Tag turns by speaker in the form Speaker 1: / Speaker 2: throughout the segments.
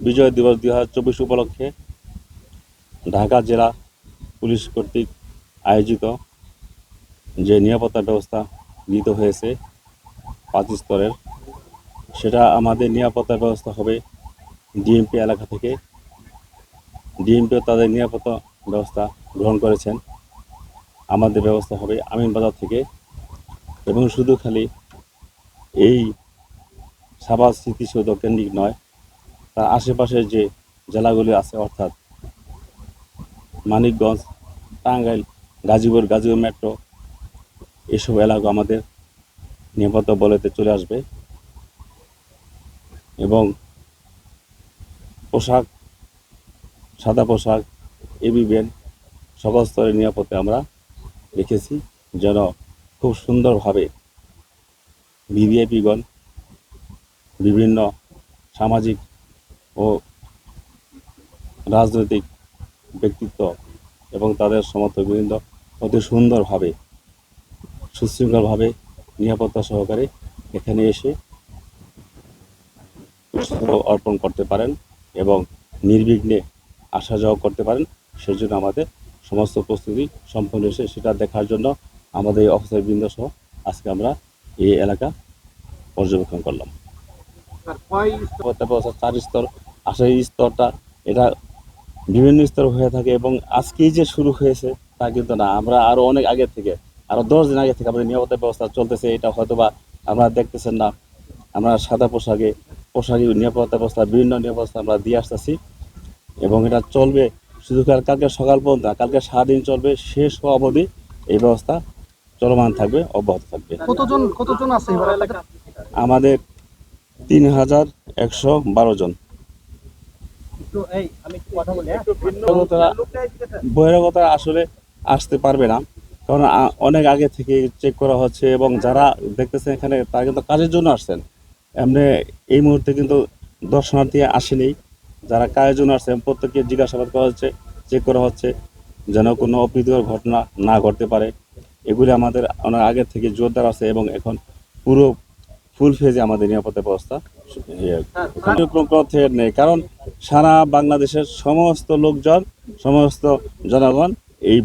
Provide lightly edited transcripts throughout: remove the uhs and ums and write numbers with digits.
Speaker 1: বিজয় দিবস 2024 উপলক্ষে ঢাকা জেলা পুলিশ কর্তৃক আয়োজিত যে নিরাপত্তা ব্যবস্থা গৃহীত হয়েছে 5 স্তরের, সেটা আমাদের নিরাপত্তা ব্যবস্থা হবে ডিএমপি এলাকা থেকে। ডিএমপিও তাদের নিরাপত্তা ব্যবস্থা গ্রহণ করেছেন। আমাদের ব্যবস্থা হবে আমিনবাজার থেকে, এবং শুধু খালি এই সাভার স্মৃতিসৌধ কেন্দ্রিক নয়, তার আশেপাশের যে জেলাগুলি আছে অর্থাৎ মানিকগঞ্জ, টাঙ্গাইল, গাজীপুর মেট্রো, এসব এলাকা আমাদের নিরাপত্তা বলয়তে চলে আসবে। এবং পোশাক, সাদা পোশাক, এবি ভ্যান সকল স্তরের নিরাপত্তা আমরা রেখেছি, যেন খুব সুন্দরভাবে ভিভিআইপিগণ, বিভিন্ন সামাজিক ও রাজনৈতিক ব্যক্তিত্ব এবং তাদের সমর্থকবৃন্দ অতি সুন্দরভাবে সুশৃঙ্খলভাবে নিরাপত্তা সহকারে এখানে এসে অর্পণ করতে পারেন এবং নির্বিঘ্নে আসা যাওয়া করতে পারেন। সেজন্য আমাদের সমস্ত প্রস্তুতি সম্পন্ন হয়েছে। সেটা দেখার জন্য আমাদের এই অফিসারবৃন্দ সহ আজকে আমরা এই এলাকা পর্যবেক্ষণ করলাম। 4 স্তর, আসলে এই স্তরটা এটা বিভিন্ন স্তর হয়ে থাকে, এবং আজকেই যে শুরু হয়েছে তা কিন্তু না। আমরা আরও অনেক আগে থেকে, আরও 10 দিন আগে থেকে আমাদের নিরাপত্তা ব্যবস্থা চলতেছে। এটা হয়তোবা আপনারা দেখতেছেন না। আমরা সাদা পোশাকে নিরাপত্তা ব্যবস্থা, বিভিন্ন নিরাপত্তা আমরা দিয়ে আসতেছি, এবং এটা চলবে শুধু কালকে সকাল পর্যন্ত, কালকে সারাদিন চলবে, শেষ হওয়া অবধি এই ব্যবস্থা চলমান থাকবে, অব্যাহত থাকবে।
Speaker 2: কতজন আছে
Speaker 1: আমাদের 3112 জন। বহিরাগতরা আসলে আসতে পারবে না, কারণ অনেক আগে থেকে চেক করা হচ্ছে, এবং যারা দেখতেছেন এখানে তারা কিন্তু কাজের জন্য আসছেন। এমনি এই মুহূর্তে কিন্তু দর্শনার্থী আসেনি। যারা কাজের জন্য আসছেন প্রত্যেককে জিজ্ঞাসাবাদ করা হচ্ছে, চেক করা হচ্ছে, যেন কোনো অপ্রীতিকর ঘটনা না ঘটতে পারে। এগুলি আমাদের অনেক আগে থেকে জোরদার আছে, এবং এখন পুরো ফুল ফেজে আমাদের নিরাপত্তা ব্যবস্থা কোনো থ্রেট নেই, কারণ সারা বাংলাদেশের সমস্ত লোকজন, সমস্ত জনগণ এই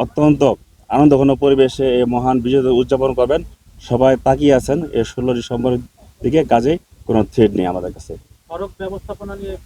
Speaker 1: অত্যন্ত আনন্দঘন পরিবেশে এই মহান বিজয় উদযাপন করবেন। সবাই তাকিয়ে আছেন এই 16 ডিসেম্বরের দিকে। কাজে কোনো থ্রেট নেই আমাদের কাছে।
Speaker 2: সড়ক ব্যবস্থাপনা নিয়ে